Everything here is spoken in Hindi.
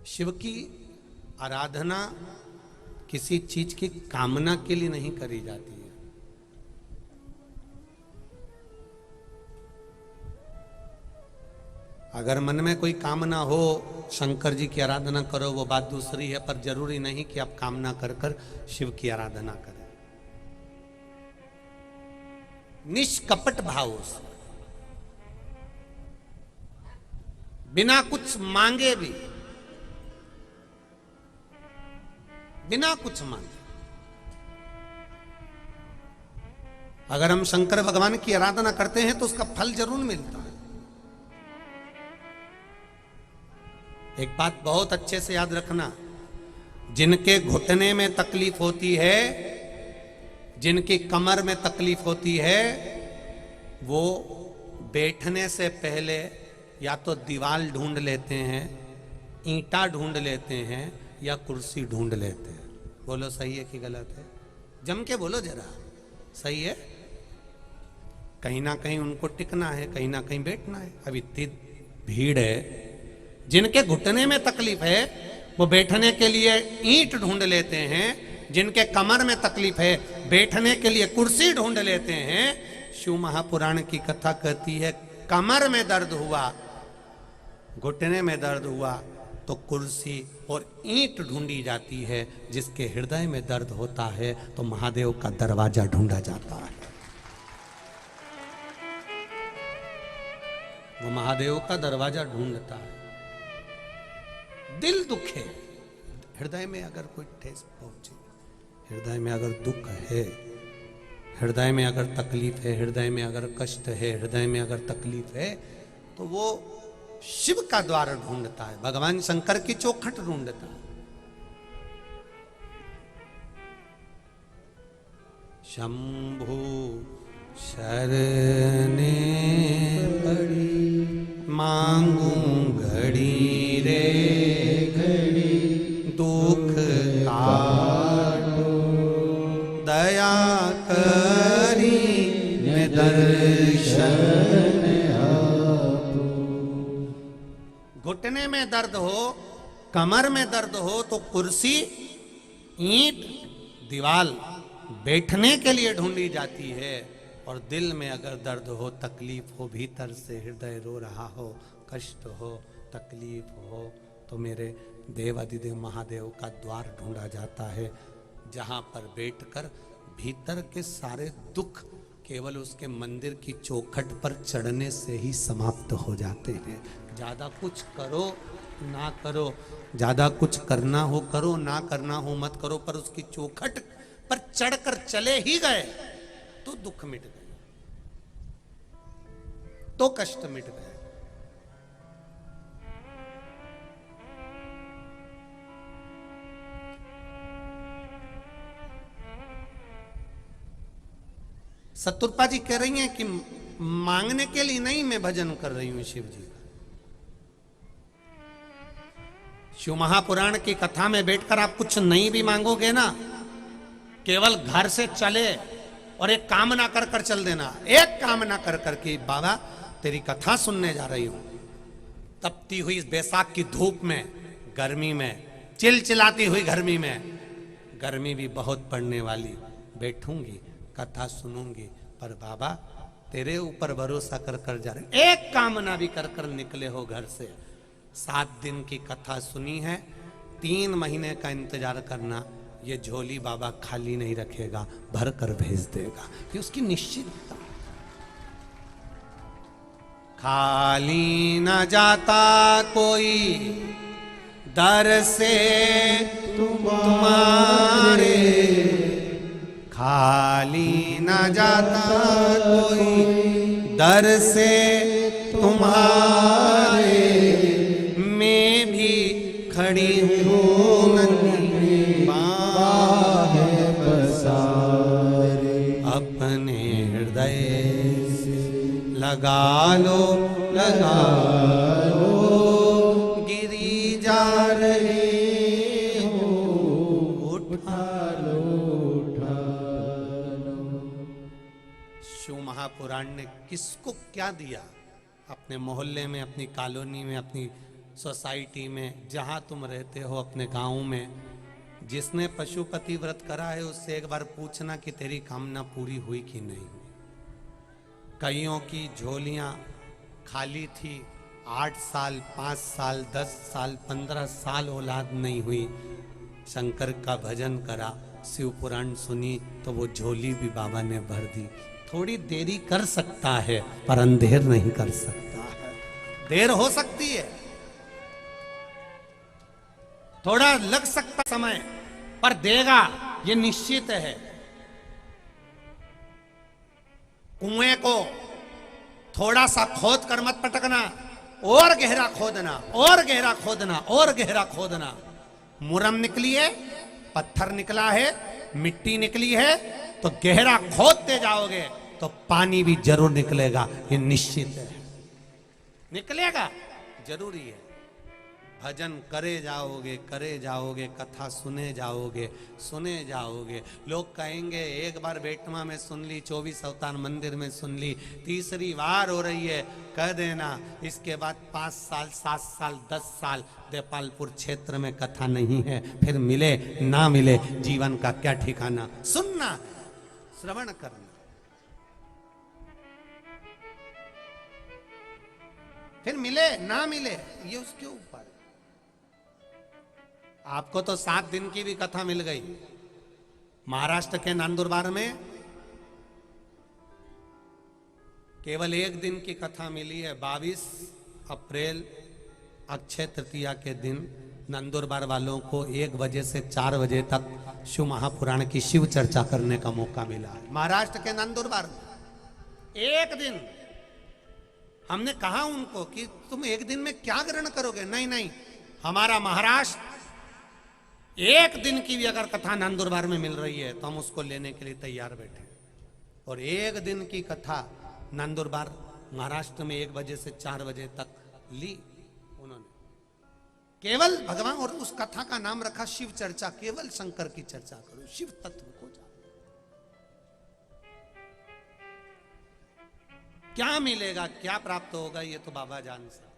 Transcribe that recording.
शिव की आराधना किसी चीज की कामना के लिए नहीं करी जाती है। अगर मन में कोई कामना हो शंकर जी की आराधना करो, वो बात दूसरी है, पर जरूरी नहीं कि आप कामना कर कर शिव की आराधना करें। निष्कपट भाव से, बिना कुछ मांगे भी, बिना कुछ मांगे अगर हम शंकर भगवान की आराधना करते हैं तो उसका फल जरूर मिलता है। एक बात बहुत अच्छे से याद रखना, जिनके घुटने में तकलीफ होती है, जिनकी कमर में तकलीफ होती है, वो बैठने से पहले या तो दीवार ढूंढ लेते हैं, ईंटा ढूंढ लेते हैं, या कुर्सी ढूंढ लेते हैं। बोलो सही है कि गलत है? जम के बोलो जरा, सही है? कहीं ना कहीं उनको टिकना है, कहीं ना कहीं बैठना है। अब इतनी भीड़ है, जिनके घुटने में तकलीफ है वो बैठने के लिए ईंट ढूंढ लेते हैं, जिनके कमर में तकलीफ है बैठने के लिए कुर्सी ढूंढ लेते हैं। शिव महापुराण की कथा कहती है, कमर में दर्द हुआ, घुटने में दर्द हुआ तो कुर्सी और ईंट ढूंढी जाती है। जिसके हृदय में दर्द होता है तो महादेव का दरवाजा ढूंढा जाता है। वो महादेव का दरवाजा ढूंढता है। दिल दुखे, हृदय में अगर कोई ठेस पहुंचे, हृदय में अगर दुख है, हृदय में अगर तकलीफ है, हृदय में अगर कष्ट है, हृदय में अगर तकलीफ है, तो वो शिव का द्वार ढूंढता है, भगवान शंकर की चौखट ढूंढता है। शंभु शरणे पड़ी मांगू घड़ी रे घड़ी, दुख काटो दया करी में दर्शन। घुटने में दर्द हो, कमर में दर्द हो तो कुर्सी, ईंट, दीवाल बैठने के लिए ढूंढी जाती है। और दिल में अगर दर्द हो, तकलीफ हो, भीतर से हृदय रो रहा हो, कष्ट हो, तकलीफ हो, तो मेरे देवाधिदेव महादेव का द्वार ढूंढा जाता है, जहां पर बैठकर भीतर के सारे दुख केवल उसके मंदिर की चौखट पर चढ़ने से ही समाप्त हो जाते हैं। ज्यादा कुछ करो ना करो, ज्यादा कुछ करना हो करो, ना करना हो मत करो, पर उसकी चौखट पर चढ़कर चले ही गए तो दुख मिट गए, तो कष्ट मिट गए। सतुरपा जी कह रही हैं कि मांगने के लिए नहीं मैं भजन कर रही हूं शिव जी का। शिव महापुराण की कथा में बैठकर आप कुछ नहीं भी मांगोगे ना, केवल घर से चले और एक कामना कर कर चल देना, एक कामना कर कर कि बाबा तेरी कथा सुनने जा रही हूं। तपती हुई बैसाख की धूप में, गर्मी में, चिलचिलाती हुई गर्मी में, गर्मी भी बहुत पड़ने वाली, बैठूंगी कथा सुनूंगी, पर बाबा तेरे ऊपर भरोसा कर कर जा रहे, एक कामना भी कर कर निकले हो घर से। 7 दिन की कथा सुनी है, 3 महीने का इंतजार करना, ये झोली बाबा खाली नहीं रखेगा, भर कर भेज देगा, ये उसकी निश्चितता। खाली न जाता कोई दर से तुम्हारे, खाली न जाता कोई दर से तुम्हारे, मैं भी खड़ी हूँ नन्ही बाह पसारे, अपने हृदय से लगा लो लगा लो, गिरी जा रही हो, उठा लो उठा लो। शिव महापुराण ने किसको क्या दिया? अपने मोहल्ले में, अपनी कॉलोनी में, अपनी सोसाइटी में, जहां तुम रहते हो अपने गांव में, जिसने पशुपति व्रत करा है उससे एक बार पूछना कि तेरी कामना पूरी हुई कि नहीं। कईयों की झोलियां खाली थी, 8 साल, 5 साल, 10 साल, 15 साल औलाद नहीं हुई। शंकर का भजन करा, शिव पुराण सुनी, तो वो झोली भी बाबा ने भर दी। थोड़ी देरी कर सकता है पर अंधेर नहीं कर सकता है। देर हो सकती है, थोड़ा लग सकता समय, पर देगा ये निश्चित है। कुएं को थोड़ा सा खोद कर मत पटकना, और गहरा खोदना, और गहरा खोदना, और गहरा खोदना। मुरम निकली है, पत्थर निकला है, मिट्टी निकली है, तो गहरा खोदते जाओगे तो पानी भी जरूर निकलेगा, ये निश्चित है। निकलेगा, जरूरी है। भजन करे जाओगे, करे जाओगे, कथा सुने जाओगे, सुने जाओगे। लोग कहेंगे एक बार बेटमा में सुन ली, 24 अवतार मंदिर में सुन ली, तीसरी बार हो रही है, कह देना इसके बाद 5 साल, 7 साल, 10 साल देपालपुर क्षेत्र में कथा नहीं है, फिर मिले ना मिले, जीवन का क्या ठिकाना। सुनना, श्रवण करना, फिर मिले ना मिले, ये उसके ऊपर। आपको तो 7 दिन की भी कथा मिल गई। महाराष्ट्र के नंदुरबार में केवल 1 दिन की कथा मिली है। 22 अप्रैल अक्षय तृतीया के दिन नंदुरबार वालों को 1 बजे से 4 बजे तक शिव महापुराण की शिव चर्चा करने का मौका मिला है। महाराष्ट्र के नंदुरबार में 1 दिन। हमने कहा उनको कि तुम 1 दिन में क्या ग्रहण करोगे? नहीं नहीं, हमारा महाराष्ट्र 1 दिन की भी अगर कथा नंदुरबार में मिल रही है तो हम उसको लेने के लिए तैयार बैठे। और 1 दिन की कथा नंदुरबार महाराष्ट्र में 1 बजे से 4 बजे तक ली उन्होंने। केवल भगवान, और उस कथा का नाम रखा शिव चर्चा। केवल शंकर की चर्चा करो, शिव तत्व को जानो। क्या मिलेगा, क्या प्राप्त होगा, ये तो बाबा जान सकते।